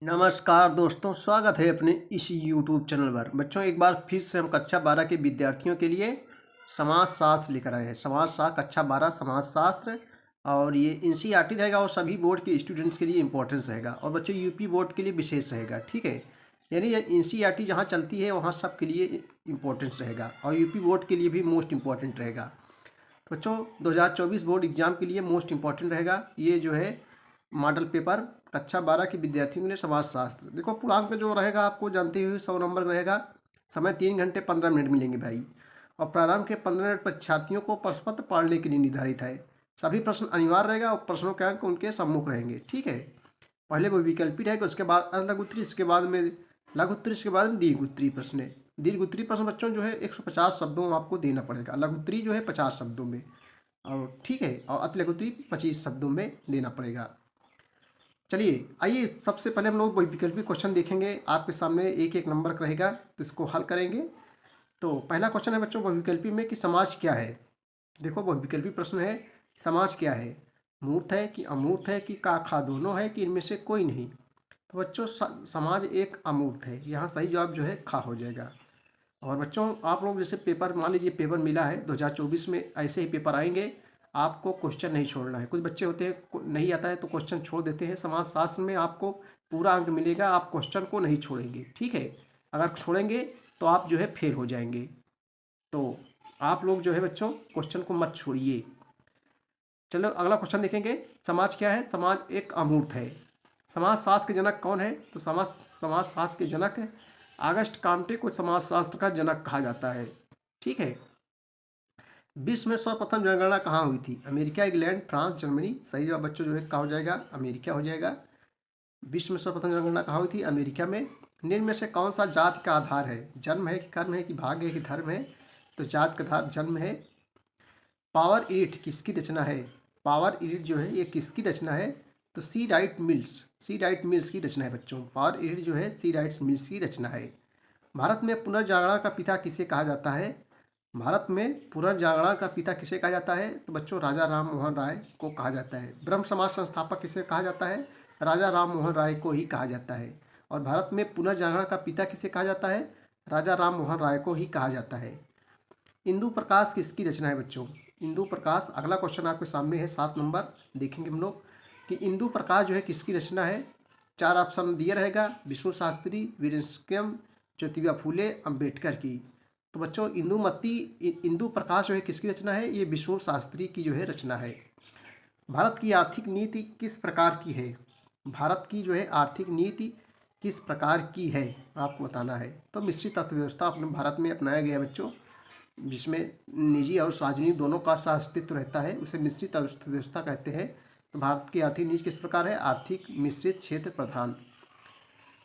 नमस्कार दोस्तों, स्वागत है अपने इस YouTube चैनल पर। बच्चों, एक बार फिर से हम कक्षा 12 के विद्यार्थियों के लिए समाज शास्त्र लेकर आए हैं। समाज शास्त्र कक्षा 12 समाज शास्त्र, और ये NCERT रहेगा और सभी बोर्ड के स्टूडेंट्स के लिए इम्पोर्टेंस रहेगा, और बच्चों यूपी बोर्ड के लिए विशेष रहेगा। ठीक है, यानी ये NCERT जहाँ चलती है वहाँ सब के लिए इम्पोर्टेंस रहेगा, और यूपी बोर्ड के लिए भी मोस्ट इम्पॉर्टेंट रहेगा। तो बच्चों, 2024 बोर्ड एग्जाम के लिए मोस्ट इम्पॉर्टेंट रहेगा ये जो है मॉडल पेपर कक्षा 12 के विद्यार्थियों के लिए समाज शास्त्र। देखो, पूर्णांक जो रहेगा आपको जानते हुए 100 नंबर रहेगा। समय 3 घंटे 15 मिनट मिलेंगे भाई, और प्रारंभ के 15 मिनट परीक्षार्थियों को प्रश्न पत्र पढ़ने के लिए निर्धारित है। सभी प्रश्न अनिवार्य रहेगा और प्रश्नों के अंक उनके सम्मुख रहेंगे। ठीक है, पहले वो विकल्पी रहेगा, उसके बाद लघु उत्तरीय, इसके बाद में लघु उत्तरीय, इसके बाद में दीर्घ उत्तरीय प्रश्न। दीर्घ उत्तरीय प्रश्न बच्चों जो है 150 शब्दों में आपको देना पड़ेगा, लघु उत्तरीय जो है 50 शब्दों में, और ठीक है, और अति लघु उत्तरीय 25 शब्दों में देना पड़ेगा। चलिए आइए, सबसे पहले हम लोग वैकल्पिक क्वेश्चन देखेंगे। आपके सामने एक एक नंबर का रहेगा, तो इसको हल करेंगे। तो पहला क्वेश्चन है बच्चों वैकल्पी में कि समाज क्या है। देखो, वैकल्पी प्रश्न है, समाज क्या है, मूर्त है कि अमूर्त है कि का खा दोनों है कि इनमें से कोई नहीं। तो बच्चों समाज एक अमूर्त है, यहाँ सही जवाब जो है खा हो जाएगा। और बच्चों, आप लोग जैसे पेपर, मान लीजिए पेपर मिला है 2024 में, ऐसे ही पेपर आएंगे, आपको क्वेश्चन नहीं छोड़ना है। कुछ बच्चे होते हैं नहीं आता है तो क्वेश्चन छोड़ देते हैं। समाज शास्त्र में आपको पूरा अंक मिलेगा, आप क्वेश्चन को नहीं छोड़ेंगे। ठीक है, अगर छोड़ेंगे तो आप जो है फेल हो जाएंगे। तो आप लोग जो है बच्चों क्वेश्चन को मत छोड़िए। चलो अगला क्वेश्चन देखेंगे। समाज क्या है, समाज एक अमूर्त है। समाज शास्त्र के जनक कौन है, तो समाज समाज शास्त्र के जनक ऑगस्ट कॉम्टे को समाज शास्त्र का जनक कहा जाता है। ठीक है, विश्व में सर्वप्रथम जनगणना कहाँ हुई थी, अमेरिका, इंग्लैंड, फ्रांस, जर्मनी। सही जवाब बच्चों जो है क्या हो जाएगा, अमेरिका हो जाएगा। विश्व में सर्वप्रथम जनगणना कहाँ हुई थी, अमेरिका में। निम्न में से कौन सा जाति का आधार है, जन्म है कि कर्म है कि भाग्य है कि धर्म है। तो जाति का आधार जन्म है। पावर एडिट किसकी रचना है, पावर एडिट जो है ये किसकी रचना है, तो सी राइट मिल्स की रचना है बच्चों। पावर एडिट जो है सी राइट मिल्स की रचना है। भारत में पुनर्जागरण का पिता किसे कहा जाता है, भारत में पुनर्जागरण का पिता किसे कहा जाता है, तो बच्चों राजा राम मोहन राय को कहा जाता है। ब्रह्म समाज संस्थापक किसे कहा जाता है, राजा राम मोहन राय को ही कहा जाता है। और भारत में पुनर्जागरण का पिता किसे कहा जाता है, राजा राम मोहन राय को ही कहा जाता है। इंदु प्रकाश किसकी रचना है बच्चों, इंदु प्रकाश। अगला क्वेश्चन आपके सामने है 7 नंबर, देखेंगे हम लोग कि इंदु प्रकाश जो है किसकी रचना है। 4 ऑप्शन दिया रहेगा, विष्णु शास्त्री, वीरेंद्र, ज्योतिबा फूले, अंबेडकर की। तो बच्चों इंदु प्रकाश जो है किसकी रचना है, ये विष्णु शास्त्री की जो है रचना है। भारत की आर्थिक नीति किस प्रकार की है, भारत की जो है आर्थिक नीति किस प्रकार की है आपको बताना है। तो मिश्रित अर्थव्यवस्था अपने भारत में अपनाया गया है बच्चों, जिसमें निजी और सार्वजनिक दोनों का अस्तित्व रहता है, उसे मिश्रित अर्थव्यवस्था कहते हैं। तो भारत की आर्थिक नीति किस प्रकार है, आर्थिक मिश्रित क्षेत्र प्रधान।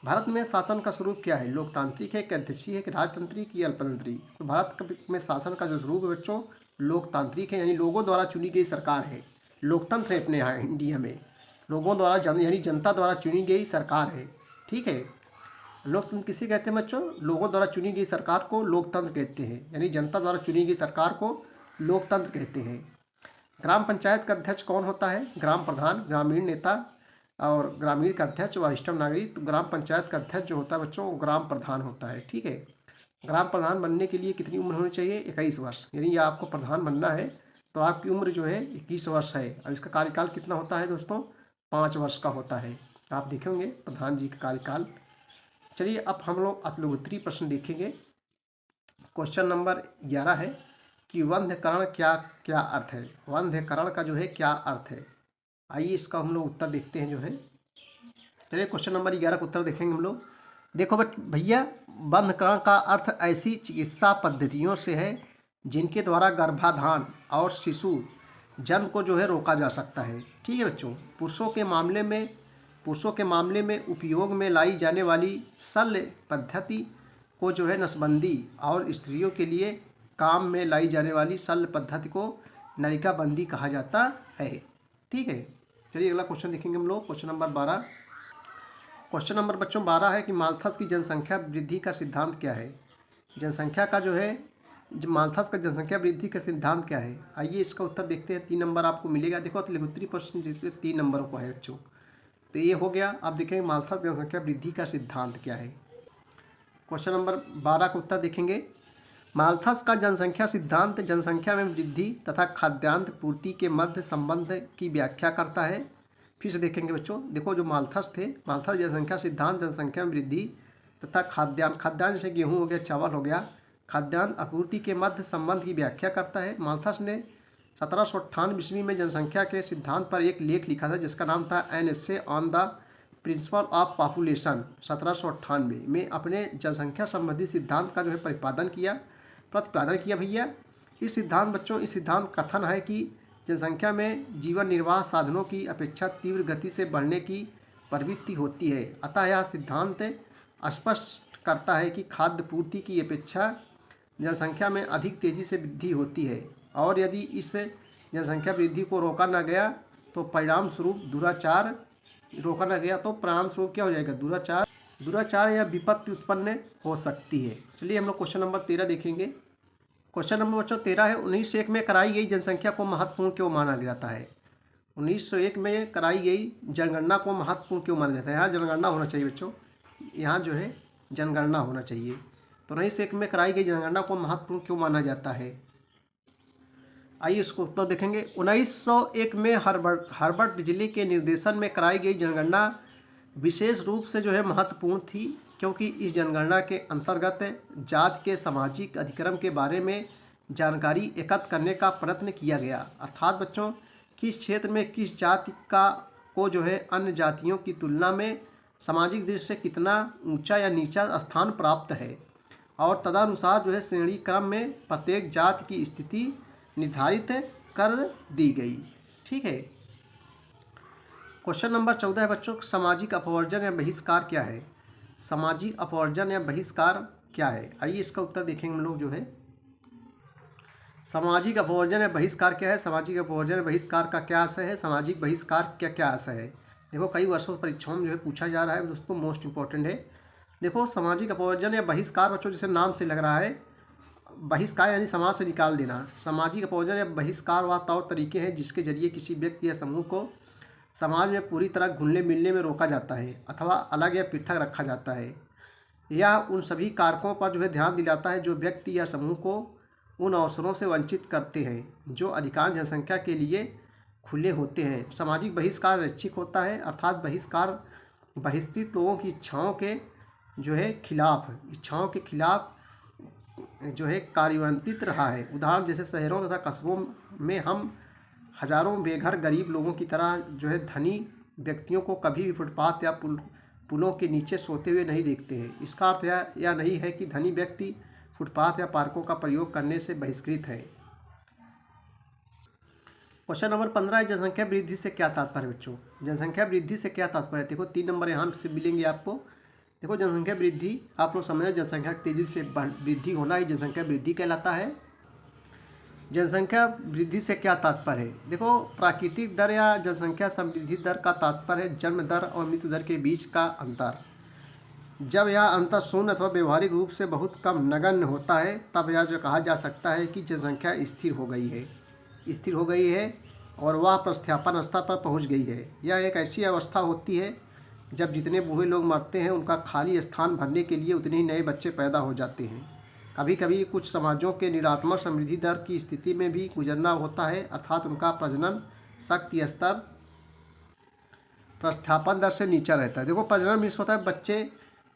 भारत में शासन का स्वरूप क्या है, लोकतांत्रिक है कि अध्यक्षीय है कि राजतंत्रिक या अल्पतंत्रिक। तो भारत में शासन का जो स्वरूप है बच्चों लोकतांत्रिक है, यानी लोगों द्वारा चुनी गई सरकार है। लोकतंत्र है अपने यहाँ इंडिया में, लोगों द्वारा यानी जनता द्वारा चुनी गई सरकार है। ठीक है, लोकतंत्र किसे कहते हैं बच्चों, लोगों द्वारा चुनी गई सरकार को लोकतंत्र कहते हैं, यानी जनता द्वारा चुनी गई सरकार को लोकतंत्र कहते हैं। ग्राम पंचायत का अध्यक्ष कौन होता है, ग्राम प्रधान, ग्रामीण नेता, और ग्रामीण का अध्यक्ष वरिष्ठ नागरिक। तो ग्राम पंचायत का अध्यक्ष जो होता है बच्चों वो ग्राम प्रधान होता है। ठीक है, ग्राम प्रधान बनने के लिए कितनी उम्र होनी चाहिए, 21 वर्ष, यानी ये आपको प्रधान बनना है तो आपकी उम्र जो है 21 वर्ष है। और इसका कार्यकाल कितना होता है दोस्तों, 5 वर्ष का होता है। आप देखेंगे प्रधान जी का कार्यकाल। चलिए अब हम लोग अतिलघुत्तरीय प्रश्न देखेंगे। क्वेश्चन नंबर 11 है कि वंध्यकरण क्या क्या अर्थ है, वंध्यकरण का जो है क्या अर्थ है। आइए इसका हम लोग उत्तर देखते हैं जो है। चलिए क्वेश्चन नंबर 11 का उत्तर देखेंगे हम लोग। देखो भैया, बंधकरण का अर्थ ऐसी चिकित्सा पद्धतियों से है जिनके द्वारा गर्भाधान और शिशु जन्म को जो है रोका जा सकता है। ठीक है बच्चों, पुरुषों के मामले में उपयोग में लाई जाने वाली शल्य पद्धति को जो है नसबंदी, और स्त्रियों के लिए काम में लाई जाने वाली शल्य पद्धति को नलिकाबंदी कहा जाता है। ठीक है, चलिए अगला क्वेश्चन देखेंगे हम लोग। क्वेश्चन नंबर 12, क्वेश्चन नंबर बच्चों 12 है कि माल्थस की जनसंख्या वृद्धि का सिद्धांत क्या है। जनसंख्या का जो है माल्थस का जनसंख्या वृद्धि का सिद्धांत क्या है। आइए इसका उत्तर देखते हैं। 3 नंबर आपको मिलेगा। देखो उत्तरी प्रश्न जिसमें 3 नंबरों को है बच्चों। तो ये हो गया। अब देखेंगे माल्थस जनसंख्या वृद्धि का सिद्धांत क्या है। क्वेश्चन नंबर 12 का उत्तर देखेंगे। माल्थस का जनसंख्या सिद्धांत जनसंख्या में वृद्धि तथा खाद्यान्न पूर्ति के मध्य संबंध की व्याख्या करता है। फिर से देखेंगे बच्चों, देखो जो माल्थस थे, माल्थस जनसंख्या सिद्धांत जनसंख्या में वृद्धि तथा खाद्यान्न जैसे गेहूँ हो गया, चावल हो गया, खाद्यान्न आपूर्ति के मध्य संबंध की व्याख्या करता है। माल्थस ने 1798 ईस्वी में जनसंख्या के सिद्धांत पर एक लेख लिखा था जिसका नाम था an essay on the principle of population. 1798 में अपने जनसंख्या संबंधी सिद्धांत का जो है प्रतिपादन किया भैया। इस सिद्धांत बच्चों, इस सिद्धांत कथन है कि जनसंख्या में जीवन निर्वाह साधनों की अपेक्षा तीव्र गति से बढ़ने की प्रवृत्ति होती है। अतः यह सिद्धांत स्पष्ट करता है कि खाद्य पूर्ति की अपेक्षा जनसंख्या में अधिक तेजी से वृद्धि होती है और यदि इस जनसंख्या वृद्धि को रोका न गया तो परिणाम स्वरूप दुराचार क्या हो जाएगा, दुराचार या विपत्ति उत्पन्न हो सकती है। चलिए हम लोग क्वेश्चन नंबर 13 देखेंगे। क्वेश्चन नंबर बच्चों 13 है, 1901 में कराई गई जनसंख्या को महत्वपूर्ण क्यों माना जाता है। 1901 में कराई गई जनगणना को महत्वपूर्ण क्यों माना जाता है। यहाँ जनगणना होना चाहिए बच्चों, यहाँ जो है जनगणना होना चाहिए। तो 1901 में कराई गई जनगणना को महत्वपूर्ण क्यों माना जाता है। आइए इसको उत्तर देखेंगे। 1901 में हर्बर्ट जिले के निर्देशन में कराई गई जनगणना विशेष रूप से जो है महत्वपूर्ण थी क्योंकि इस जनगणना के अंतर्गत जाति के सामाजिक अधिक्रम के बारे में जानकारी एकत्र करने का प्रयत्न किया गया। अर्थात बच्चों, किस क्षेत्र में किस जाति को जो है अन्य जातियों की तुलना में सामाजिक दृष्टि से कितना ऊंचा या नीचा स्थान प्राप्त है और तदनुसार जो है श्रेणी क्रम में प्रत्येक जाति की स्थिति निर्धारित कर दी गई। ठीक है। क्वेश्चन नंबर 14 है बच्चों, सामाजिक अपवर्जन या बहिष्कार क्या है। सामाजिक अपवर्जन या बहिष्कार क्या है। आइए इसका उत्तर देखेंगे हम लोग जो है। सामाजिक अपवर्जन या बहिष्कार क्या है। सामाजिक अपवर्जन या बहिष्कार का क्या आशय है। सामाजिक बहिष्कार क्या आशय है। देखो कई वर्षों परीक्षाओं में जो है पूछा जा रहा है दोस्तों, मोस्ट इंपॉर्टेंट है। देखो सामाजिक अपवर्जन या बहिष्कार बच्चों जैसे नाम से लग रहा है, बहिष्कार यानी समाज से निकाल देना। सामाजिक अपवर्जन या बहिष्कार वह तौर तरीके हैं जिसके जरिए किसी व्यक्ति या समूह को समाज में पूरी तरह घुलने मिलने में रोका जाता है अथवा अलग या पृथक रखा जाता है। यह उन सभी कारकों पर जो है ध्यान दिलाता है जो व्यक्ति या समूह को उन अवसरों से वंचित करते हैं जो अधिकांश जनसंख्या के लिए खुले होते हैं। सामाजिक बहिष्कार रैक्षिक होता है, अर्थात बहिष्कार बहिष्कृत लोगों की इच्छाओं के खिलाफ जो है कार्यान्वित रहा है। उदाहरण जैसे शहरों तथा कस्बों में हम हजारों बेघर गरीब लोगों की तरह जो है धनी व्यक्तियों को कभी भी फुटपाथ या पुलों के नीचे सोते हुए नहीं देखते हैं। इसका अर्थ यह नहीं है कि धनी व्यक्ति फुटपाथ या पार्कों का प्रयोग करने से बहिष्कृत है। क्वेश्चन नंबर 15 है, जनसंख्या वृद्धि से क्या तात्पर्य बच्चों। जनसंख्या वृद्धि से क्या तात्पर्य। देखो 3 नंबर यहाँ से मिलेंगे आपको। देखो जनसंख्या वृद्धि आप लोग समझो, जनसंख्या तेजी से वृद्धि होना ही जनसंख्या वृद्धि कहलाता है। जनसंख्या वृद्धि से क्या तात्पर्य है। देखो प्राकृतिक दर या जनसंख्या समृद्धि दर का तात्पर्य है जन्म दर और मृत्यु दर के बीच का अंतर। जब यह अंतर शून्य अथवा व्यवहारिक रूप से बहुत कम नगण्य होता है तब यह जो कहा जा सकता है कि जनसंख्या स्थिर हो गई है और वह प्रतिस्थापन स्तर पर पहुंच गई है। यह एक ऐसी अवस्था होती है जब जितने बूढ़े लोग मरते हैं उनका खाली स्थान भरने के लिए उतने ही नए बच्चे पैदा हो जाते हैं। कभी कभी कुछ समाजों के निरात्मक समृद्धि दर की स्थिति में भी गुजरना होता है, अर्थात उनका प्रजनन शक्ति स्तर प्रतिस्थापन दर से नीचा रहता है। देखो प्रजनन मीन्स होता है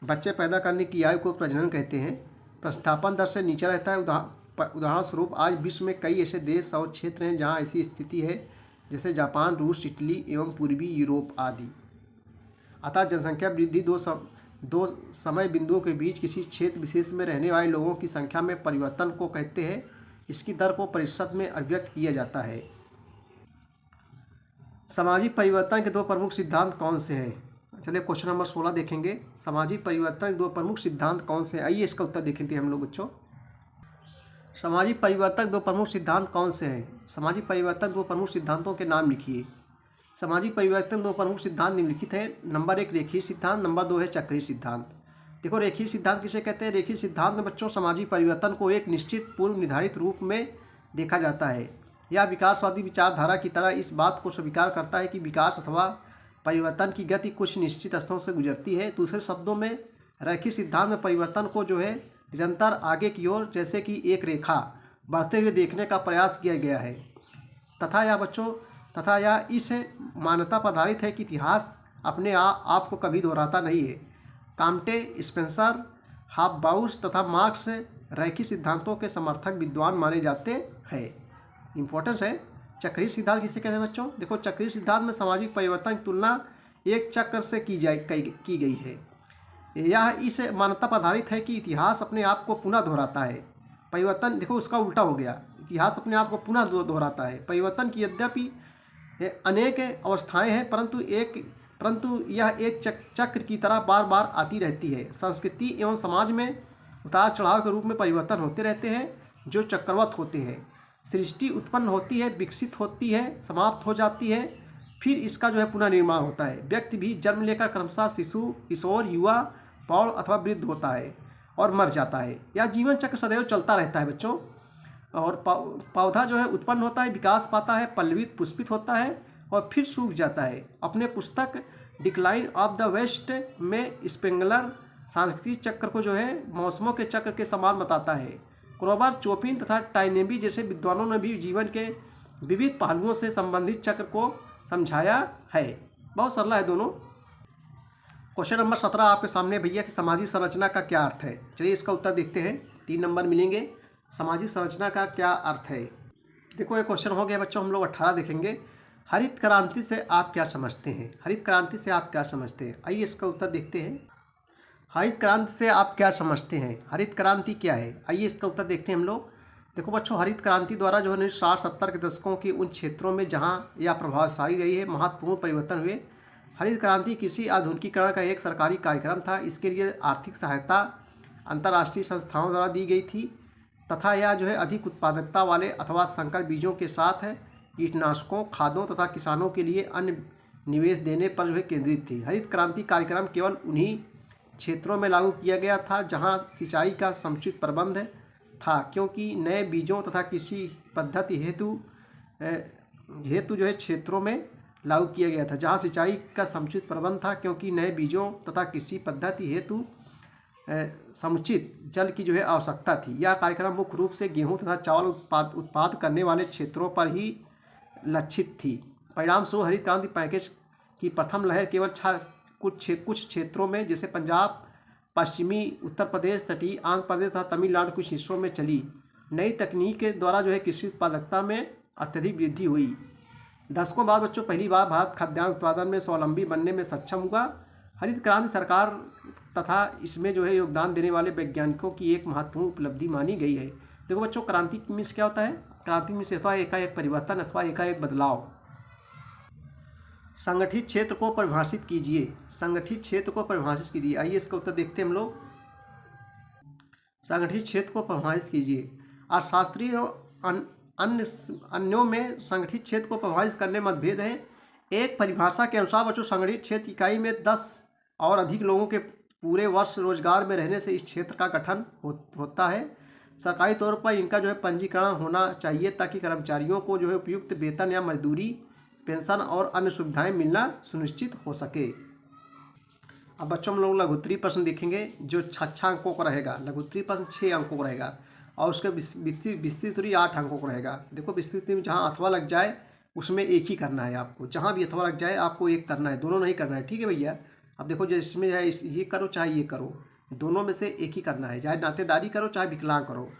बच्चे पैदा करने की आयु को प्रजनन कहते हैं। प्रतिस्थापन दर से नीचा रहता है। उदाहरण स्वरूप आज विश्व में कई ऐसे देश और क्षेत्र हैं जहाँ ऐसी स्थिति है जैसे जापान, रूस, इटली एवं पूर्वी यूरोप आदि। अतः जनसंख्या वृद्धि दो समय बिंदुओं के बीच किसी क्षेत्र विशेष में रहने वाले लोगों की संख्या में परिवर्तन को कहते हैं। इसकी दर को प्रतिशत में अभिव्यक्त किया जाता है। सामाजिक परिवर्तन के 2 प्रमुख सिद्धांत कौन से हैं। चलिए क्वेश्चन नंबर 16 देखेंगे। सामाजिक परिवर्तन के 2 प्रमुख सिद्धांत कौन से हैं। आइए इसका उत्तर देखेंगे हम लोग बच्चों। सामाजिक परिवर्तन 2 प्रमुख सिद्धांत कौन से हैं। सामाजिक परिवर्तन 2 प्रमुख सिद्धांतों के नाम लिखिए। सामाजिक परिवर्तन 2 प्रमुख सिद्धांत निम्नलिखित हैं। नंबर 1 रेखीय सिद्धांत, नंबर 2 है चक्रीय सिद्धांत। देखो रेखीय सिद्धांत किसे कहते हैं। रेखीय सिद्धांत में बच्चों सामाजिक परिवर्तन को एक निश्चित पूर्व निर्धारित रूप में देखा जाता है। यह विकासवादी विचारधारा की तरह इस बात को स्वीकार करता है कि विकास अथवा परिवर्तन की गति कुछ निश्चित स्तरों से गुजरती है। दूसरे शब्दों में रैखिक सिद्धांत में परिवर्तन को जो है निरंतर आगे की ओर जैसे कि एक रेखा बढ़ते हुए देखने का प्रयास किया गया है। तथा यह इस मान्यता पर आधारित है कि इतिहास अपने आप को कभी दोहराता नहीं है। काम्टे, स्पेंसर, हॉफबाउस तथा मार्क्स रैखिक सिद्धांतों के समर्थक विद्वान माने जाते हैं। इम्पोर्टेंस है। चक्रीय सिद्धांत किसे कहते हैं बच्चों? देखो, चक्रीय सिद्धांत में सामाजिक परिवर्तन की तुलना एक चक्र से की गई है। यह इस मान्यता पर आधारित है कि इतिहास अपने आप को पुनः दोहराता है। परिवर्तन, देखो उसका उल्टा हो गया, इतिहास अपने आप को पुनः दोहराता है। परिवर्तन की यद्यपि अनेक अवस्थाएं हैं, परंतु यह एक चक्र की तरह बार बार आती रहती है। संस्कृति एवं समाज में उतार चढ़ाव के रूप में परिवर्तन होते रहते हैं जो चक्रवत होते हैं। सृष्टि उत्पन्न होती है, विकसित होती है, समाप्त हो जाती है, फिर इसका जो है पुनर्निर्माण होता है। व्यक्ति भी जन्म लेकर क्रमशः शिशु, किशोर, युवा, प्रौढ़ अथवा वृद्ध होता है और मर जाता है। यह जीवन चक्र सदैव चलता रहता है बच्चों। और पौधा जो है उत्पन्न होता है, विकास पाता है, पल्लवित पुष्पित होता है और फिर सूख जाता है। अपने पुस्तक डिक्लाइन ऑफ द वेस्ट में स्पेंगलर सांस्कृतिक चक्र को जो है मौसमों के चक्र के समान बताता है। क्रोबर, चोपिन तथा टाइनेबी जैसे विद्वानों ने भी जीवन के विविध पहलुओं से संबंधित चक्र को समझाया है। बहुत सरल है दोनों। क्वेश्चन नंबर 17 आपके सामने भैया कि सामाजिक संरचना का क्या अर्थ है। चलिए इसका उत्तर देखते हैं। 3 नंबर मिलेंगे। सामाजिक संरचना का क्या अर्थ है? देखो ये क्वेश्चन हो गया बच्चों। हम लोग 18 देखेंगे। हरित क्रांति से आप क्या समझते हैं? हरित क्रांति से आप क्या समझते हैं? आइए इसका उत्तर देखते हैं। हरित क्रांति से आप क्या समझते हैं? हरित क्रांति क्या है? आइए इसका उत्तर देखते हैं हम लोग। देखो बच्चों, हरित क्रांति द्वारा जो है 60-70 के दशकों के उन क्षेत्रों में जहां यह प्रभावशाली रही है महत्वपूर्ण परिवर्तन हुए। हरित क्रांति किसी आधुनिकीकरण का एक सरकारी कार्यक्रम था। इसके लिए आर्थिक सहायता अंतर्राष्ट्रीय संस्थाओं द्वारा दी गई थी तथा यह जो है अधिक उत्पादकता वाले अथवा संकर बीजों के साथ कीटनाशकों, खादों तथा किसानों के लिए अन्य निवेश देने पर जो है केंद्रित थी। हरित क्रांति कार्यक्रम केवल उन्हीं क्षेत्रों में लागू किया गया था जहां सिंचाई का समुचित प्रबंध था, क्योंकि नए बीजों तथा कृषि पद्धति हेतु जो है क्षेत्रों में लागू किया गया था जहां सिंचाई का समुचित प्रबंध था, क्योंकि नए बीजों तथा कृषि पद्धति हेतु समुचित जल की जो है आवश्यकता थी। यह कार्यक्रम मुख्य रूप से गेहूं तथा चावल उत्पाद करने वाले क्षेत्रों पर ही लक्षित थी। परिणाम स्वरूप हरित क्रांति पैकेज की प्रथम लहर केवल कुछ क्षेत्रों में जैसे पंजाब, पश्चिमी उत्तर प्रदेश, तटीय आंध्र प्रदेश तथा तमिलनाडु कुछ हिस्सों में चली। नई तकनीक के द्वारा जो है कृषि उत्पादकता में अत्यधिक वृद्धि हुई। दशकों बाद बच्चों पहली बार भारत खाद्यान्न उत्पादन में स्वावलंबी बनने में सक्षम हुआ। हरित क्रांति सरकार तथा इसमें जो है योगदान देने वाले वैज्ञानिकों की एक महत्वपूर्ण उपलब्धि मानी गई है। देखो बच्चों, क्रांति मीन्स क्या होता है? क्रांति मीन्स होता है एकाएक परिवर्तन अथवा एकाएक बदलाव। संगठित क्षेत्र को परिभाषित कीजिए। संगठित क्षेत्र को परिभाषित कीजिए। आइए इसका उत्तर देखते हैं हम लोग। संगठित क्षेत्र को परिभाषित कीजिए। अर्थशास्त्रीय अन्यों में संगठित क्षेत्र को परिभाषित करने में मतभेद है। एक परिभाषा के अनुसार बच्चों संगठित क्षेत्र इकाई में 10 और अधिक लोगों के पूरे वर्ष रोजगार में रहने से इस क्षेत्र का गठन होता है। सरकारी तौर पर इनका जो है पंजीकरण होना चाहिए ताकि कर्मचारियों को जो है उपयुक्त वेतन या मजदूरी, पेंशन और अन्य सुविधाएं मिलना सुनिश्चित हो सके। अब बच्चों हम लोग लघुत्तरीय प्रश्न देखेंगे जो 6 अंकों का रहेगा। लघुत्तरीय प्रश्न 6 अंकों का रहेगा और उसके विस्तृत उत्तरीय 8 अंकों का रहेगा। देखो विस्तृत में जहाँ अथवा लग जाए उसमें एक ही करना है आपको। जहाँ भी अथवा लग जाए आपको एक करना है, दोनों नहीं करना है। ठीक है भैया। अब देखो जो इसमें है ये करो चाहे ये करो, दोनों में से एक ही करना है। चाहे नातेदारी करो चाहे विकलांग करो,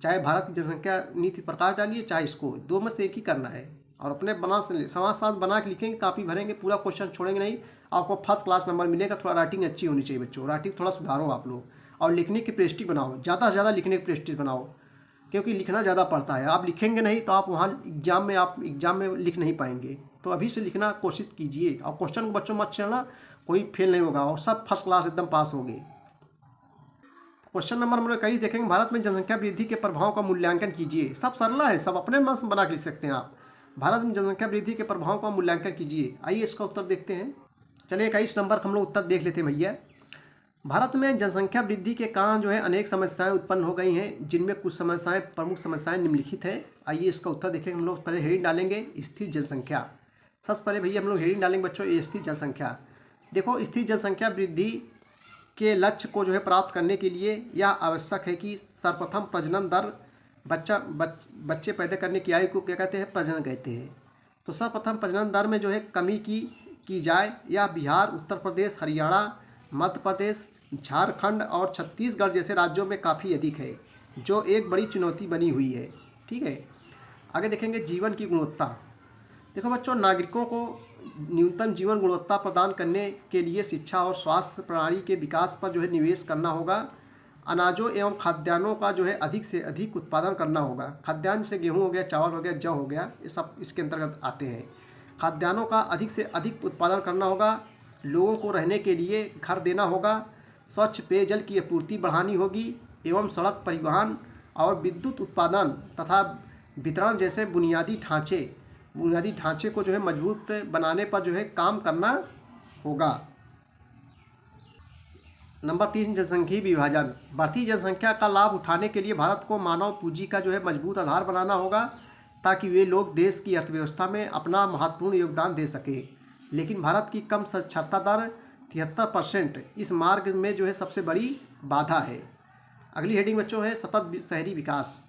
चाहे भारत की जनसंख्या नीति प्रकाश डालिए चाहे इसको, दो में से एक ही करना है। और अपने समाज साथ बना के लिखेंगे, कापी भरेंगे, पूरा क्वेश्चन छोड़ेंगे नहीं। आपको फर्स्ट क्लास नंबर मिलेगा। थोड़ा राइटिंग अच्छी होनी चाहिए बच्चों, राइटिंग थोड़ा सुधारो आप लोग। और लिखने की प्रेस्टिज बनाओ, ज़्यादा से ज़्यादा लिखने की प्रेस्टिज बनाओ, क्योंकि लिखना ज़्यादा पड़ता है। आप लिखेंगे नहीं तो आप वहाँ एग्जाम में लिख नहीं पाएंगे। तो अभी से लिखना कोशिश कीजिए। और क्वेश्चन को बच्चों मत छेड़ना, कोई फेल नहीं होगा और सब फर्स्ट क्लास एकदम पास होंगे। क्वेश्चन नंबर हम लोग कई देखेंगे। भारत में जनसंख्या वृद्धि के प्रभाव का मूल्यांकन कीजिए। सब सरल है, सब अपने मन से बना के लिख सकते हैं आप। भारत में जनसंख्या वृद्धि के प्रभाव का मूल्यांकन कीजिए। आइए इसका उत्तर देखते हैं। चलिए 21 नंबर हम लोग उत्तर देख लेते हैं भैया। भारत में जनसंख्या वृद्धि के कारण जो है अनेक समस्याएं उत्पन्न हो गई हैं, जिनमें कुछ समस्याएं, प्रमुख समस्याएं निम्नलिखित हैं। आइए इसका उत्तर देखें हम लोग। पहले हेडिंग डालेंगे स्थिर जनसंख्या। सबसे पहले भैया हम लोग हेडिंग डालेंगे बच्चों, ये स्थिर जनसंख्या। देखो, स्थिर जनसंख्या वृद्धि के लक्ष्य को जो है प्राप्त करने के लिए यह आवश्यक है कि सर्वप्रथम प्रजनन दर, बच्चे पैदा करने की आयु को क्या कहते हैं, प्रजनन कहते हैं। तो सर्वप्रथम प्रजनन दर में जो है कमी की जाए। यह बिहार, उत्तर प्रदेश, हरियाणा, मध्य प्रदेश, झारखंड और छत्तीसगढ़ जैसे राज्यों में काफ़ी अधिक है, जो एक बड़ी चुनौती बनी हुई है। ठीक है, आगे देखेंगे जीवन की गुणवत्ता। देखो बच्चों, नागरिकों को न्यूनतम जीवन गुणवत्ता प्रदान करने के लिए शिक्षा और स्वास्थ्य प्रणाली के विकास पर जो है निवेश करना होगा। अनाजों एवं खाद्यान्नों का जो है अधिक से अधिक उत्पादन करना होगा। खाद्यान्न से गेहूँ हो गया, चावल हो गया, जौ हो गया, ये सब इसके अंतर्गत आते हैं। खाद्यान्नों का अधिक से अधिक उत्पादन करना होगा। लोगों को रहने के लिए घर देना होगा। स्वच्छ पेयजल की आपूर्ति बढ़ानी होगी एवं सड़क परिवहन और विद्युत उत्पादन तथा वितरण जैसे बुनियादी ढांचे को जो है मजबूत बनाने पर जो है काम करना होगा। नंबर 3, जनसंख्यीय विभाजन। बढ़ती जनसंख्या का लाभ उठाने के लिए भारत को मानव पूंजी का जो है मजबूत आधार बनाना होगा, ताकि वे लोग देश की अर्थव्यवस्था में अपना महत्वपूर्ण योगदान दे सके। लेकिन भारत की कम साक्षरता दर 73% इस मार्ग में जो है सबसे बड़ी बाधा है। अगली हेडिंग बच्चों है सतत शहरी विकास।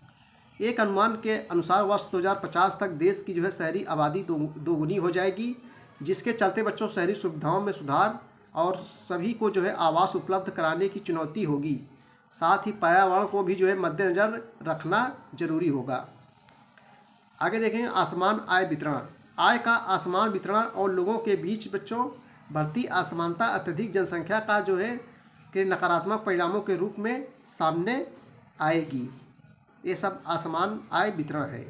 एक अनुमान के अनुसार वर्ष 2050 तक देश की जो है शहरी आबादी दोगुनी हो जाएगी, जिसके चलते बच्चों शहरी सुविधाओं में सुधार और सभी को जो है आवास उपलब्ध कराने की चुनौती होगी। साथ ही पर्यावरण को भी जो है मद्देनज़र रखना जरूरी होगा। आगे देखेंगे असमान आय वितरण। आय का असमान वितरण और लोगों के बीच बच्चों बढ़ती असमानता अत्यधिक जनसंख्या का जो है के नकारात्मक परिणामों के रूप में सामने आएगी। ये सब असमान आय वितरण है।